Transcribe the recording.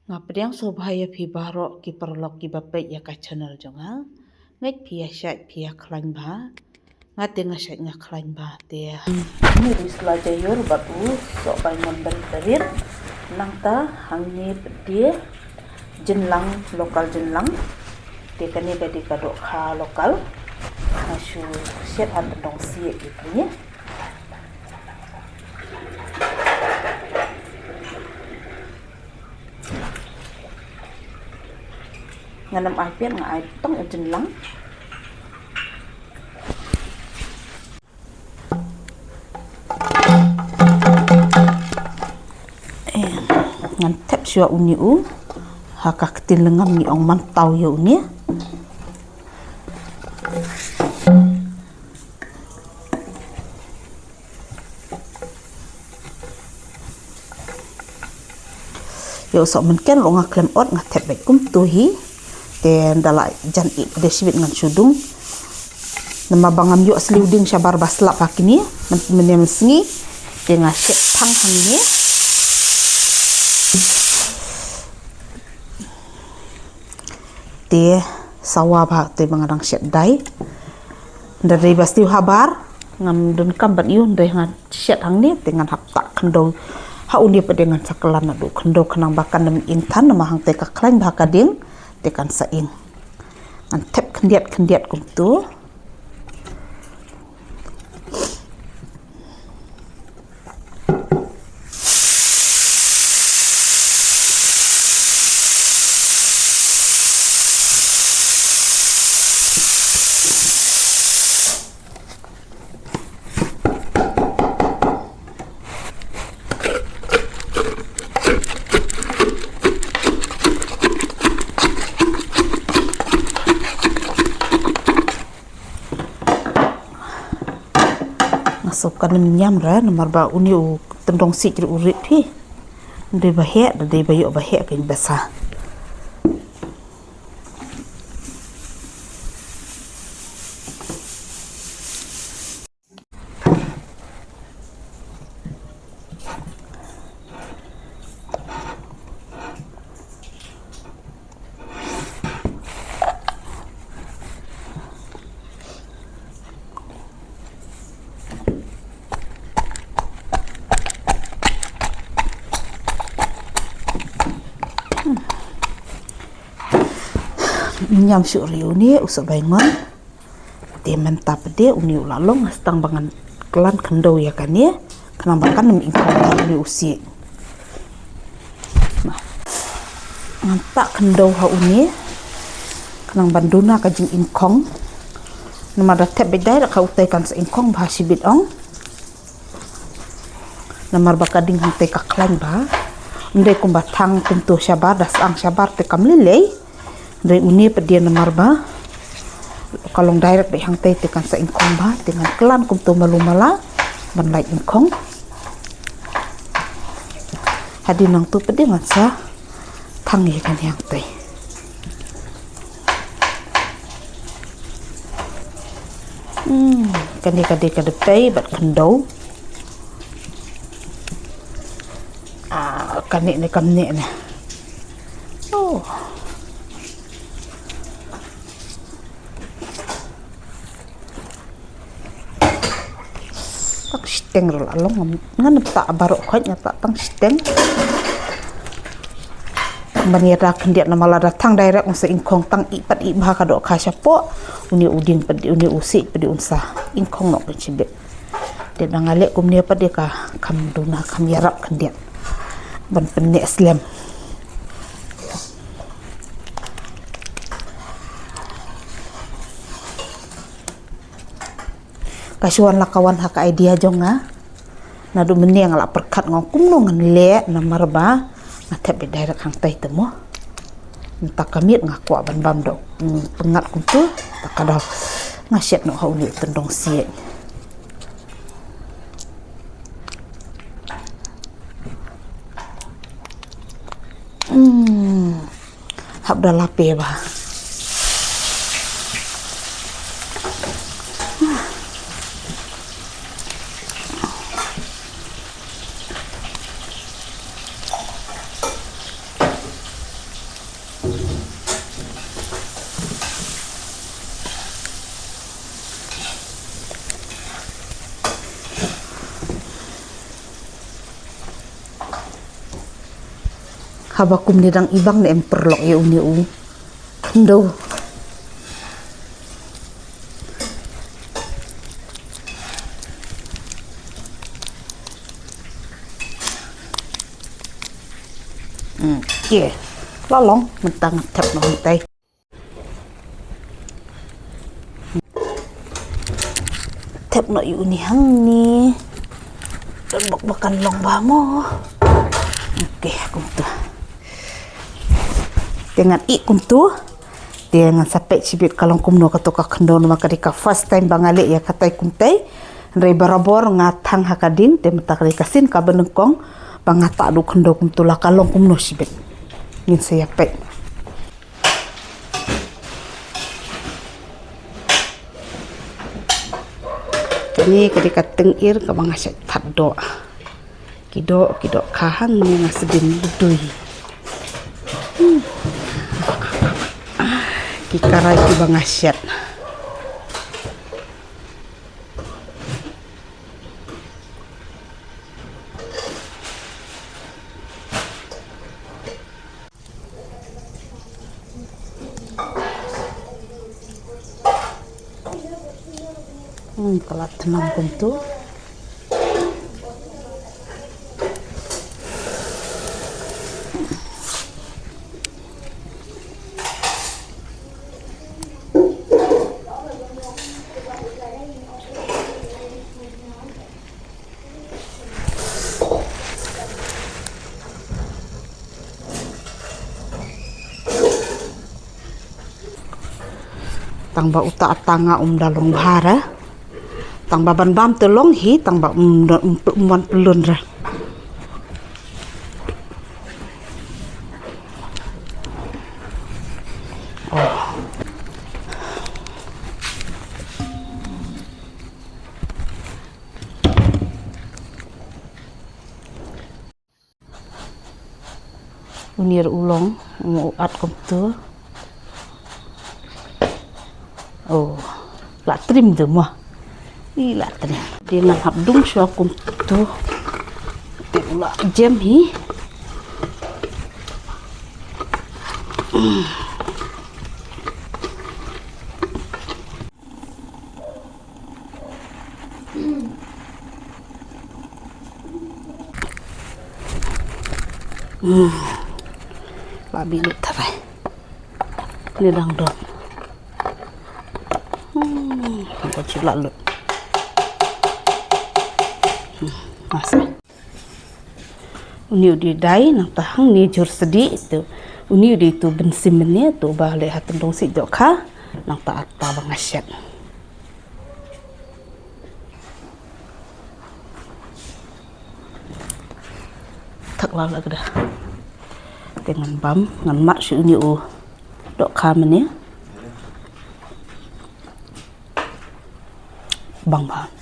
Ngapriang sobhaya phi baro ki perlok ki bapet ya ka channel jonga ngai phi shat phi khlain ba ngate nga shat nga khlain ba te ni risla jayor batu so bai mandal tarir nangta hangni pedi jenlang lokal jenlang te kani bedi kadok kha lokal asu shet han dong si ikni nganam aipian nga ai tong jenlang ngan tep shua uni u hakak tin lengam ni ong mantau yo ni yo so men ken lo nga klem ot nga tep bet kum tu hi ten dala jan i de sibit ngan sudung nama bangam yo asliuding sabar basla pakini menem sngi te nga set thang hang ni te sawa ba te mangarang set dai dari basti habar ngam dun kam ban yun dai ngan set hang ni te ngan hap tak kendo ha uni pedengan sakalan adu kendo kenang bakan nem intan nama hang te ka klain ba kading tekan saing antep kendiat kum tu masukkan nyam ra nomor ba uni u tendong si jru urip hi de bahe de bayo bahe kin basa nyam syuri uni usah bangun te mentap de uni ulalong stang bangan kelan kendo ya kan ya kenapa kan nem ingkong uni usi nah ngantak kendo ha uni kenang banduna kajing ingkong nama da tep bedai ka utai kan sa ingkong ba sibit ong namar bakading hante ka klan ba ndai kum batang kuntu sabar das ang sabar te kamlilei dari uni pedian nomor ba kalong direct be hang te tekan sa ingkong ba dengan kelan kum tu malumala ban lai ingkong hadi nang tu pedian sa thang ye kan yang te kani kade pei bat kendo kani ne kamne ne oh tak steng rol along ngan tak barok khoj tak tang steng banira kendiat nama lada tang direct unsa ingkong tang ipat i bah kadok kha sapo uni uding pedi uni usi pedi unsa ingkong nok cibe de nangale kum ne pedi ka kam duna kam yarap kendiat ban penne slam kasuan lakawan hak idea jonga nadu meni yang la perkat ngokum no ngan le namar ba ngatep be direct hang tai temo entak kamit ngaku ban bam dok pengat kuntu tak kada ngasyet no hauni tendong sie habda lape ba habakum nidang ibang na emperlok ya uni u. Ndo. Kìa, lo lóng mình tăng thật nó mình tay thật nó yếu ni hăng ni dan bak bakan long ba mo. Oke, kum tu dengan kum tu dengan sampai cibit kalong kum no katoka kendo maka dika first time bangale ya katai kum tai rei barabor ngatang hakadin te matak kasin ka benengkong bangata du kendo kum tu la kalong kum no cibit ngin saya pek ini ketika tengir ke mangasyak tak do kido kahan ni ngasedin dui kikarai ki bangasyat kalau tenang tu tang ba uta tanga dalong bahara tang baban bam telong hi tang ba umwan pelun ra unir ulong mau at kom tu la trim de mo la trim dengan habdung syo kom tu te ula jam hi babi lu tarai ni dang dong apa cila lu masa uni di dai nang tahang ni jur sedi itu uni di tu bensin menye tu balik hateng dong si joka nang ta apa bangasyat tak lala dah dengan bam ngan mak si uni dok kamen ya bang bang